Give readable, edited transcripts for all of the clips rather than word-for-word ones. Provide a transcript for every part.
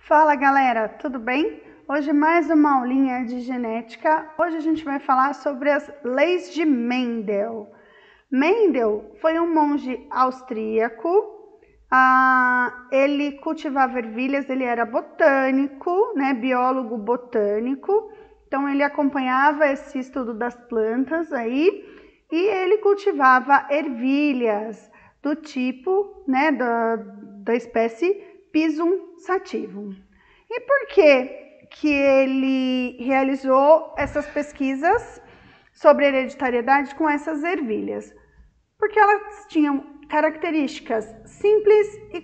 Fala galera, tudo bem? Hoje mais uma aulinha de genética. Hoje a gente vai falar sobre as leis de Mendel. Mendel foi um monge austríaco, ele cultivava ervilhas, ele era botânico, né, biólogo botânico, então ele acompanhava esse estudo das plantas aí e ele cultivava ervilhas do tipo, né, da espécie Pisum sativum. E por que ele realizou essas pesquisas sobre hereditariedade com essas ervilhas? Porque elas tinham características simples e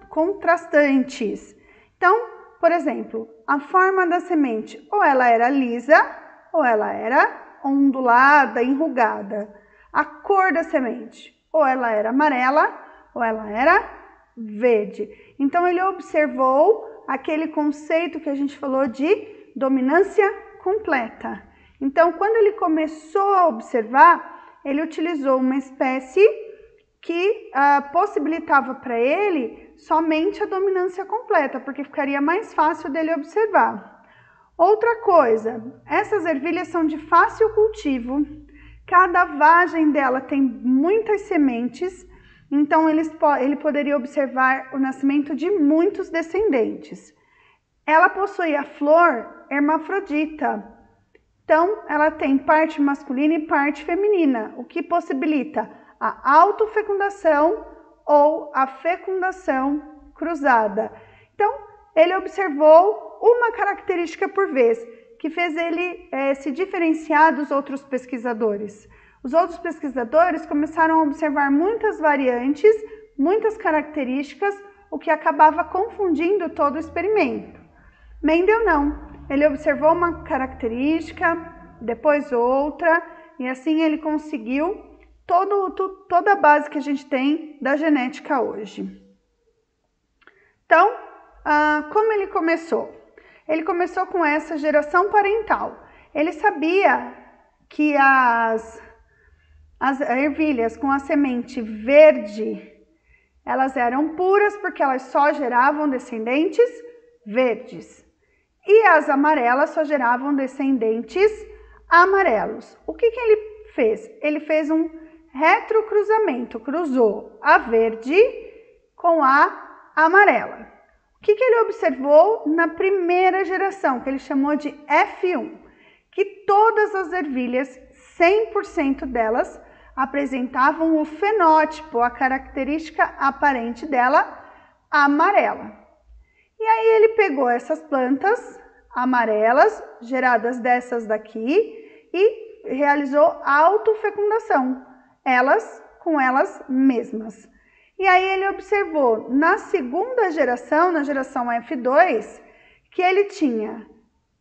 contrastantes. Então, por exemplo, a forma da semente, ou ela era lisa, ou ela era ondulada, enrugada. A cor da semente, ou ela era amarela, ou ela era verde. Então, ele observou aquele conceito que a gente falou de dominância completa. Então, quando ele começou a observar, ele utilizou uma espécie que possibilitava para ele somente a dominância completa, porque ficaria mais fácil dele observar. Outra coisa, essas ervilhas são de fácil cultivo, cada vagem dela tem muitas sementes, então ele poderia observar o nascimento de muitos descendentes. Ela possui a flor hermafrodita, então ela tem parte masculina e parte feminina, o que possibilita a autofecundação ou a fecundação cruzada. Então, ele observou uma característica por vez, que fez ele se diferenciar dos outros pesquisadores. Os outros pesquisadores começaram a observar muitas variantes, muitas características, o que acabava confundindo todo o experimento. Mendel não, ele observou uma característica, depois outra, e assim ele conseguiu toda a base que a gente tem da genética hoje. Então, como ele começou? Ele começou com essa geração parental. Ele sabia que as ervilhas com a semente verde, elas eram puras porque elas só geravam descendentes verdes. E as amarelas só geravam descendentes amarelos. O que ele fez? Ele fez um retrocruzamento, cruzou a verde com a amarela. O que ele observou na primeira geração, que ele chamou de F1? Que todas as ervilhas, 100% delas, apresentavam o fenótipo, a característica aparente dela, amarela. E aí ele pegou essas plantas amarelas, geradas dessas daqui, e realizou autofecundação, elas com elas mesmas. E aí ele observou na segunda geração, na geração F2, que ele tinha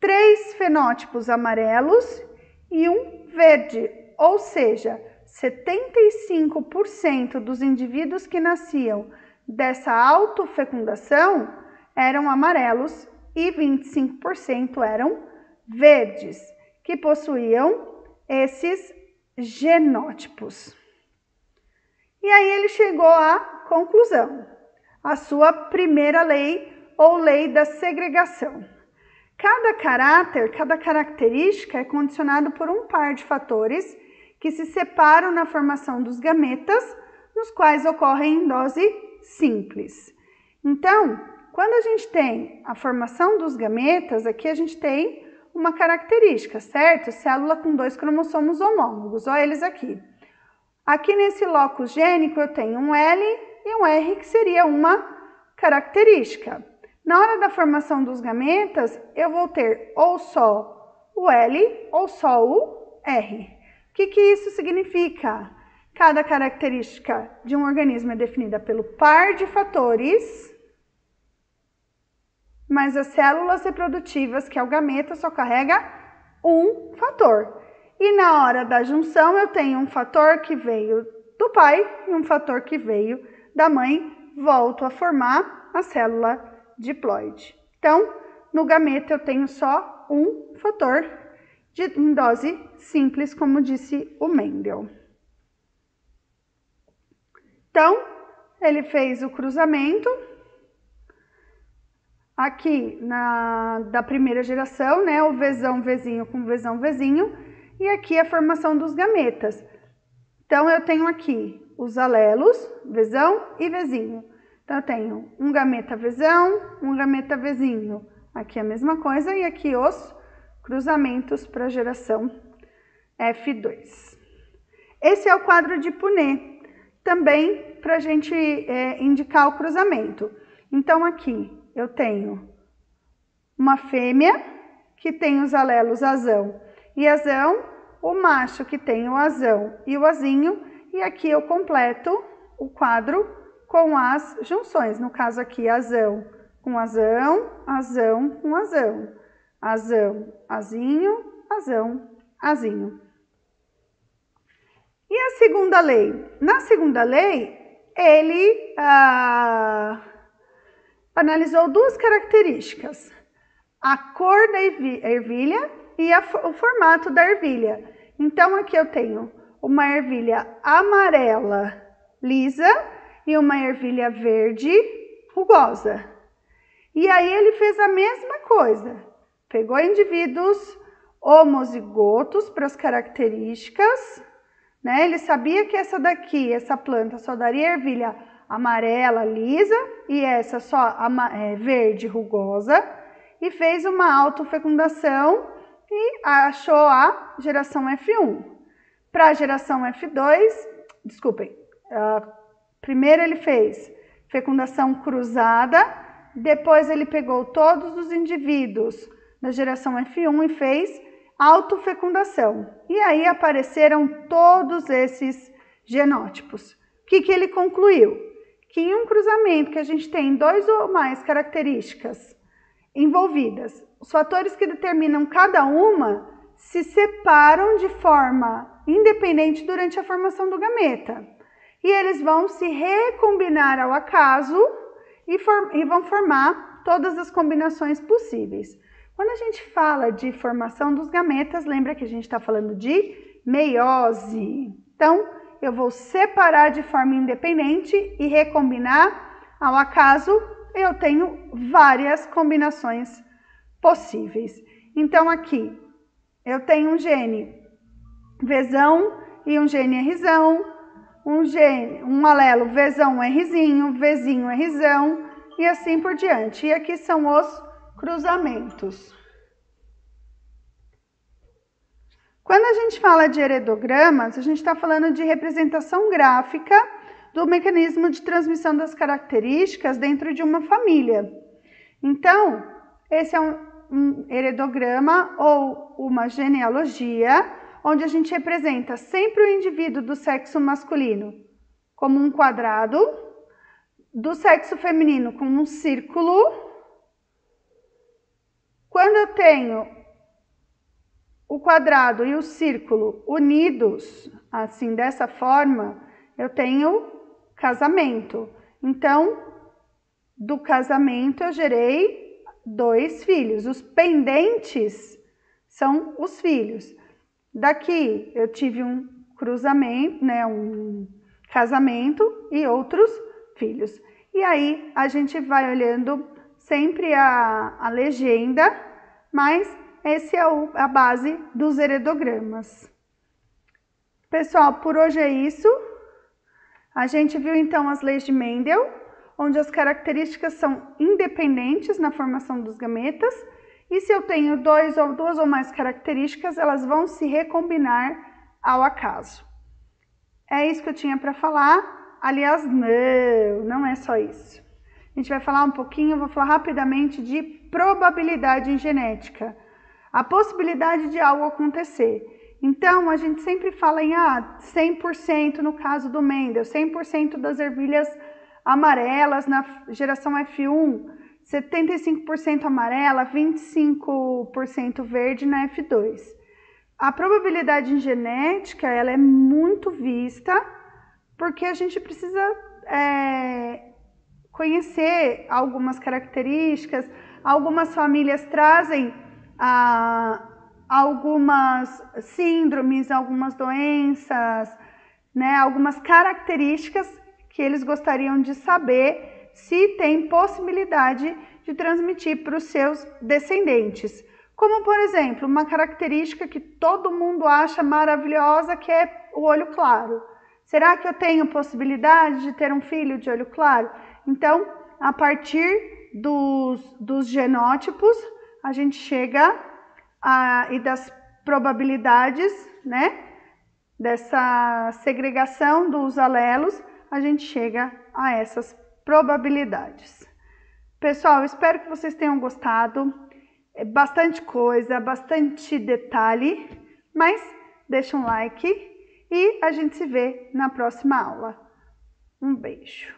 3 fenótipos amarelos e um verde, ou seja, 75% dos indivíduos que nasciam dessa autofecundação eram amarelos e 25% eram verdes, que possuíam esses genótipos. E aí ele chegou à conclusão, a sua primeira lei ou lei da segregação. Cada caráter, cada característica é condicionado por um par de fatores que se separam na formação dos gametas, nos quais ocorrem em dose simples. Então, quando a gente tem a formação dos gametas, aqui a gente tem uma característica, certo? Célula com 2 cromossomos homólogos, olha eles aqui. Aqui nesse locus gênico eu tenho um L e um R, que seria uma característica. Na hora da formação dos gametas, eu vou ter ou só o L ou só o R. O que isso significa? Cada característica de um organismo é definida pelo par de fatores, mas as células reprodutivas, que é o gameta, só carrega um fator. E na hora da junção eu tenho um fator que veio do pai e um fator que veio da mãe, volto a formar a célula diploide. Então, no gameta eu tenho só um fator em dose simples, como disse o Mendel. Então, ele fez o cruzamento, aqui da primeira geração, né, o Vzão, Vzinho com Vzão, Vzinho, e aqui a formação dos gametas. Então, eu tenho aqui os alelos, Vzão e Vzinho. Então, eu tenho um gameta Vzão, um gameta Vzinho. Aqui a mesma coisa, e aqui os cruzamentos para a geração F2. Esse é o quadro de Punnett, também para a gente indicar o cruzamento. Então, aqui eu tenho uma fêmea que tem os alelos azão e azão, o macho que tem o azão e o azinho, e aqui eu completo o quadro com as junções. No caso aqui, azão com azão, azão com azão, azão, azinho, azão, azinho. E a segunda lei? Na segunda lei, ele analisou duas características: a cor da ervilha e o formato da ervilha. Então, aqui eu tenho uma ervilha amarela lisa e uma ervilha verde rugosa. E aí ele fez a mesma coisa, pegou indivíduos homozigotos para as características, né? Ele sabia que essa planta só daria ervilha amarela lisa e essa só verde rugosa, e fez uma autofecundação e achou a geração F1. Para a geração F2, desculpem, primeiro ele fez fecundação cruzada, depois ele pegou todos os indivíduos da geração F1 e fez autofecundação. E aí apareceram todos esses genótipos. O que ele concluiu? Que em um cruzamento que a gente tem 2 ou mais características envolvidas, os fatores que determinam cada uma se separam de forma independente durante a formação do gameta. E eles vão se recombinar ao acaso e vão formar todas as combinações possíveis. Quando a gente fala de formação dos gametas, lembra que a gente está falando de meiose. Então, eu vou separar de forma independente e recombinar ao acaso. Eu tenho várias combinações possíveis. Então, aqui eu tenho um gene Vzão e um gene Rzão, um alelo Vzão Rzinho, Vzinho Rzão e assim por diante. E aqui são os cruzamentos. Quando a gente fala de heredogramas, a gente está falando de representação gráfica do mecanismo de transmissão das características dentro de uma família. Então, esse é um heredograma ou uma genealogia, onde a gente representa sempre o indivíduo do sexo masculino como um quadrado, do sexo feminino como um círculo. Quando eu tenho o quadrado e o círculo unidos, assim, dessa forma, eu tenho casamento. Então, do casamento eu gerei 2 filhos. Os pendentes são os filhos. Daqui eu tive um cruzamento, né, um casamento e outros filhos. E aí a gente vai olhando sempre a legenda, mas essa é a base dos heredogramas. Pessoal, por hoje é isso. A gente viu então as leis de Mendel, onde as características são independentes na formação dos gametas, e se eu tenho 2 ou mais características, elas vão se recombinar ao acaso. É isso que eu tinha para falar. Aliás, não é só isso. A gente vai falar um pouquinho, eu vou falar rapidamente de probabilidade em genética. A possibilidade de algo acontecer. Então, a gente sempre fala em 100% no caso do Mendel, 100% das ervilhas amarelas na geração F1, 75% amarela, 25% verde na F2. A probabilidade em genética, ela é muito vista, porque a gente precisa conhecer algumas características. Algumas famílias trazem algumas síndromes, algumas doenças, né, algumas características que eles gostariam de saber se tem possibilidade de transmitir para os seus descendentes. Como, por exemplo, uma característica que todo mundo acha maravilhosa, que é o olho claro. Será que eu tenho possibilidade de ter um filho de olho claro? Então, a partir dos genótipos, a gente chega e das probabilidades, né? Dessa segregação dos alelos, a gente chega a essas probabilidades. Pessoal, espero que vocês tenham gostado. É bastante coisa, bastante detalhe, mas deixa um like e a gente se vê na próxima aula. Um beijo.